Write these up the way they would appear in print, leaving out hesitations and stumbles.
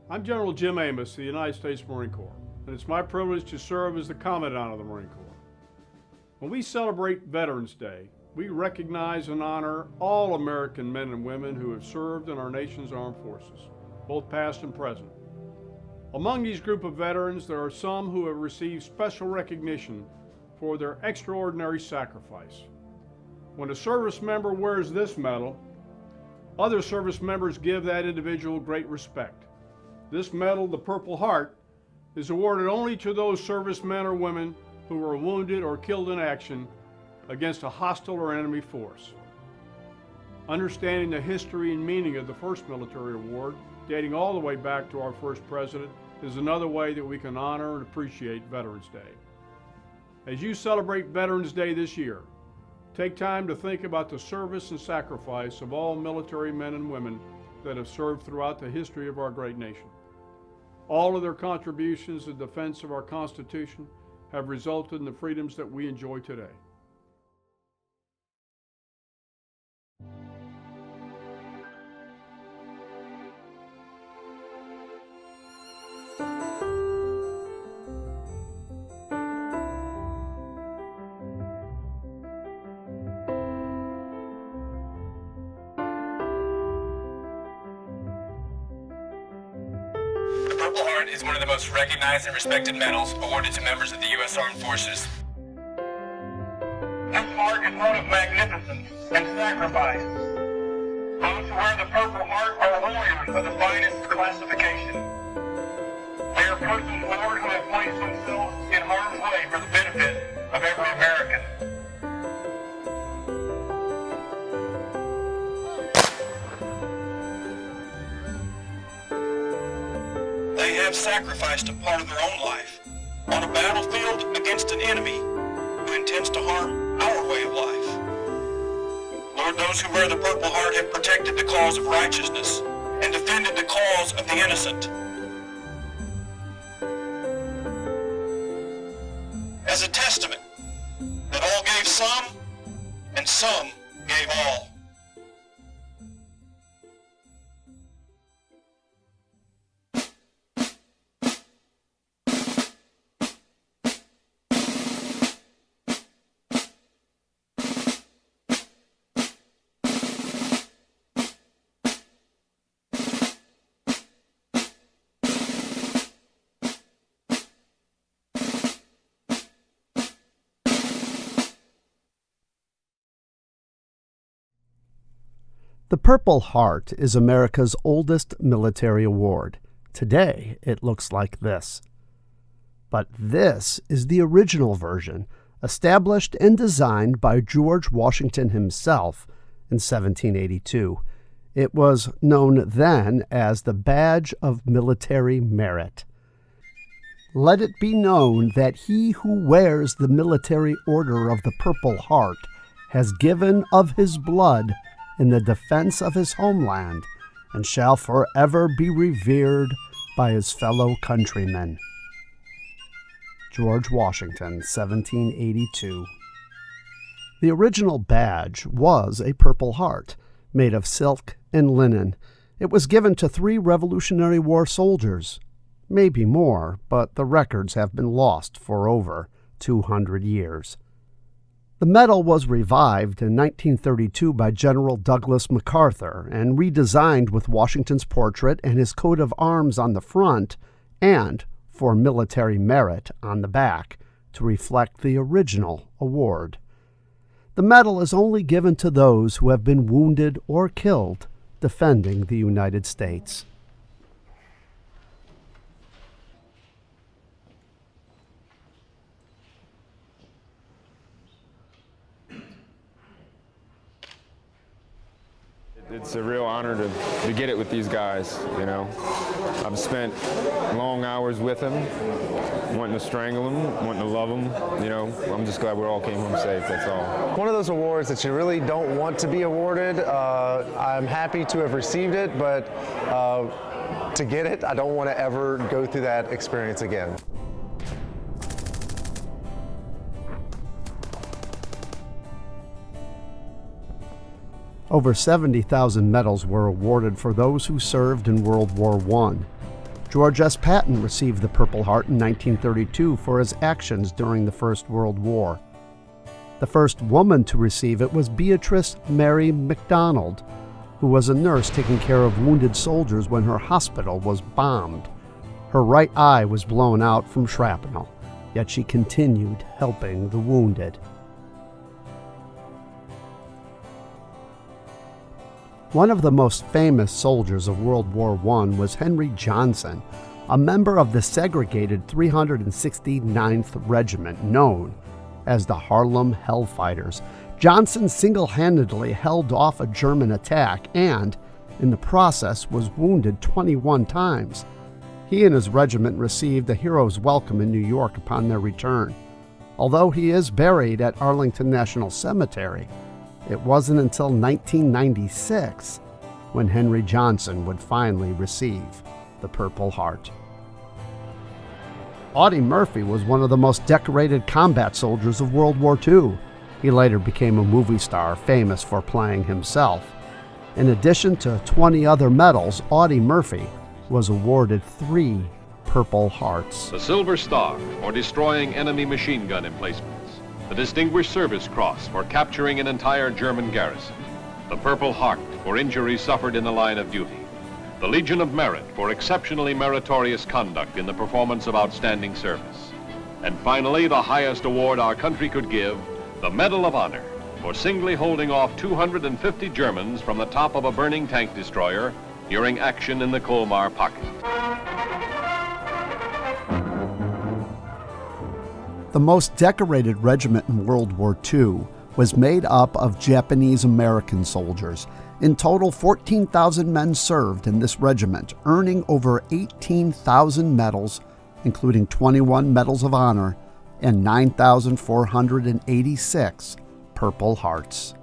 I'm General Jim Amos of the United States Marine Corps, and it's my privilege to serve as the Commandant of the Marine Corps. When we celebrate Veterans Day, we recognize and honor all American men and women who have served in our nation's armed forces, both past and present. Among these group of veterans, there are some who have received special recognition for their extraordinary sacrifice. When a service member wears this medal, other service members give that individual great respect. This medal, the Purple Heart, is awarded only to those servicemen or women who were wounded or killed in action against a hostile or enemy force. Understanding the history and meaning of the first military award, dating all the way back to our first president, is another way that we can honor and appreciate Veterans Day. As you celebrate Veterans Day this year, take time to think about the service and sacrifice of all military men and women that have served throughout the history of our great nation. All of their contributions in defense of our Constitution have resulted in the freedoms that we enjoy today. The Purple Heart is one of the most recognized and respected medals awarded to members of the U.S. Armed Forces. This mark is one of magnificence and sacrifice. Those who wear the Purple Heart are warriors of the finest classification. They are persons, Lord, who have placed themselves in harm's way for the benefit of every American. They have sacrificed a part of their own life on a battlefield against an enemy who intends to harm our way of life. Lord, those who wear the Purple Heart have protected the cause of righteousness and defended the cause of the innocent. As a testament that all gave some and some gave all. The Purple Heart is America's oldest military award. Today, it looks like this. But this is the original version, established and designed by George Washington himself in 1782. It was known then as the Badge of Military Merit. Let it be known that he who wears the military order of the Purple Heart has given of his blood in the defense of his homeland, and shall forever be revered by his fellow countrymen. George Washington, 1782. The original badge was a Purple Heart, made of silk and linen. It was given to 3 Revolutionary War soldiers, maybe more, but the records have been lost for over 200 years. The medal was revived in 1932 by General Douglas MacArthur and redesigned with Washington's portrait and his coat of arms on the front and for military merit on the back to reflect the original award. The medal is only given to those who have been wounded or killed defending the United States. It's a real honor to get it with these guys, you know. I've spent long hours with them, wanting to strangle them, wanting to love them, you know. I'm just glad we all came home safe, that's all. One of those awards that you really don't want to be awarded. I'm happy to have received it, but to get it, I don't want to ever go through that experience again. Over 70,000 medals were awarded for those who served in World War I. George S. Patton received the Purple Heart in 1932 for his actions during the First World War. The first woman to receive it was Beatrice Mary MacDonald, who was a nurse taking care of wounded soldiers when her hospital was bombed. Her right eye was blown out from shrapnel, yet she continued helping the wounded. One of the most famous soldiers of World War I was Henry Johnson, a member of the segregated 369th Regiment known as the Harlem Hellfighters. Johnson single-handedly held off a German attack and, in the process, was wounded 21 times. He and his regiment received a hero's welcome in New York upon their return. Although he is buried at Arlington National Cemetery, it wasn't until 1996 when Henry Johnson would finally receive the Purple Heart. Audie Murphy was one of the most decorated combat soldiers of World War II. He later became a movie star famous for playing himself. In addition to 20 other medals, Audie Murphy was awarded 3 Purple Hearts. The Silver Star for destroying enemy machine gun emplacements. The Distinguished Service Cross for capturing an entire German garrison. The Purple Heart for injuries suffered in the line of duty. The Legion of Merit for exceptionally meritorious conduct in the performance of outstanding service. And finally, the highest award our country could give, the Medal of Honor for singly holding off 250 Germans from the top of a burning tank destroyer during action in the Colmar Pocket. The most decorated regiment in World War II was made up of Japanese-American soldiers. In total, 14,000 men served in this regiment, earning over 18,000 medals, including 21 Medals of Honor and 9,486 Purple Hearts.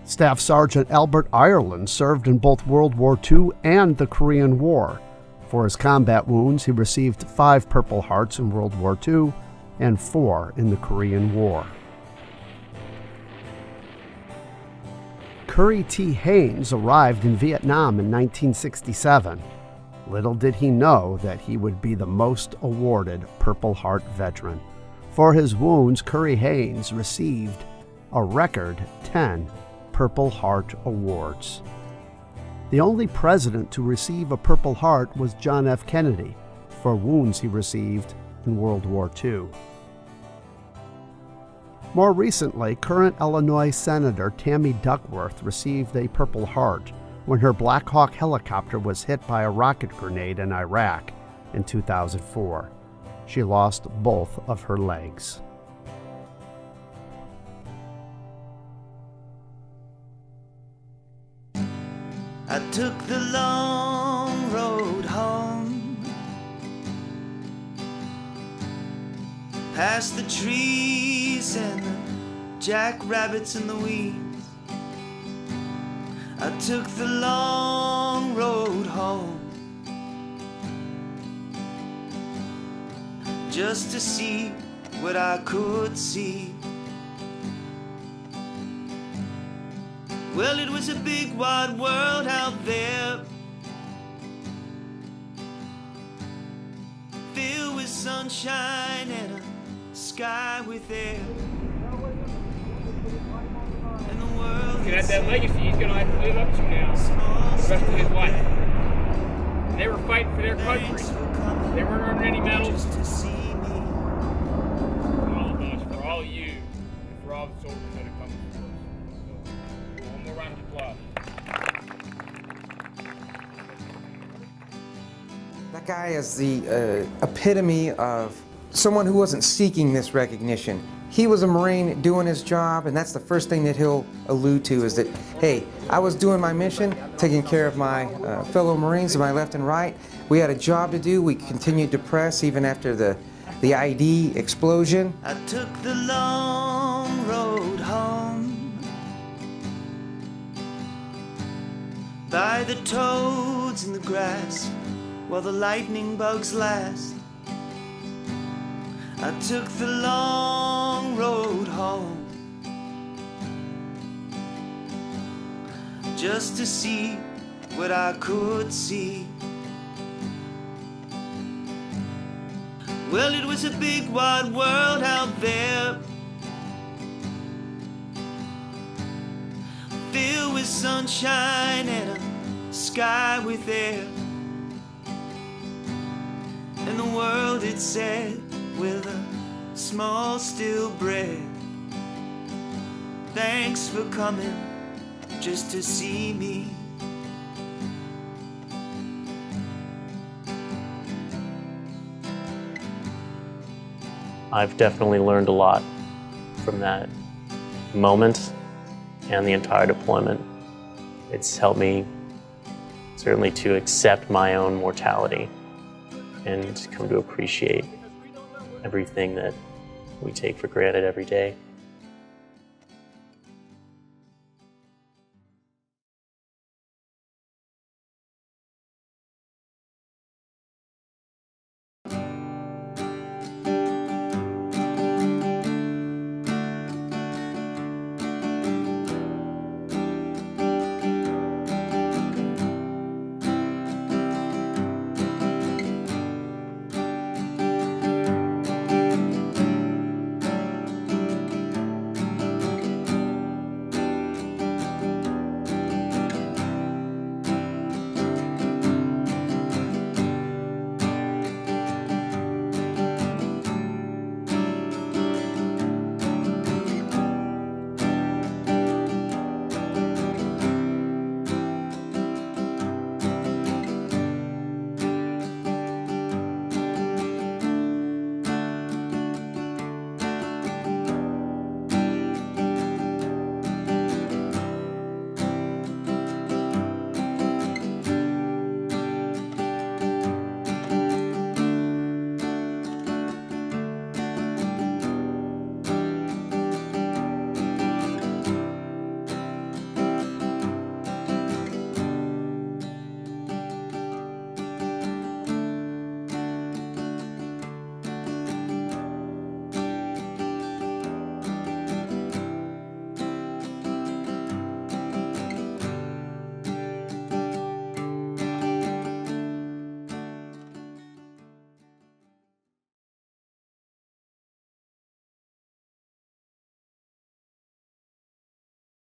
Staff Sergeant Albert Ireland served in both World War II and the Korean War. For his combat wounds, he received 5 Purple Hearts in World War II and 4 in the Korean War. Curry T. Haynes arrived in Vietnam in 1967. Little did he know that he would be the most awarded Purple Heart veteran. For his wounds, Curry Haynes received a record 10 Purple Heart awards. The only president to receive a Purple Heart was John F. Kennedy for wounds he received in World War II. More recently, current Illinois Senator Tammy Duckworth received a Purple Heart when her Black Hawk helicopter was hit by a rocket grenade in Iraq in 2004. She lost both of her legs. I took the long road home, past the trees and the jackrabbits in the weeds. I took the long road home, just to see what I could see. Well, it was a big wide world out there, filled with sunshine and a sky with air. And the world looking at that legacy he's going to have to live up to now the rest of his life. And they were fighting for their country. They weren't earning any medals. For all of us, for all of you, and for all the soldiers that have come before us. So, one more round of applause. That guy is the epitome of someone who wasn't seeking this recognition. He was a Marine doing his job, and that's the first thing that he'll allude to is that, hey, I was doing my mission, taking care of my fellow Marines to my left and right. We had a job to do. We continued to press even after the ID explosion. I took the long road home, by the toads in the grass, while the lightning bugs last. I took the long road home, just to see what I could see. Well, it was a big wide world out there, filled with sunshine and a sky with air. And the world, it said, with a small still breath, thanks for coming just to see me. I've definitely learned a lot from that moment and the entire deployment. It's helped me certainly to accept my own mortality and come to appreciate everything that we take for granted every day.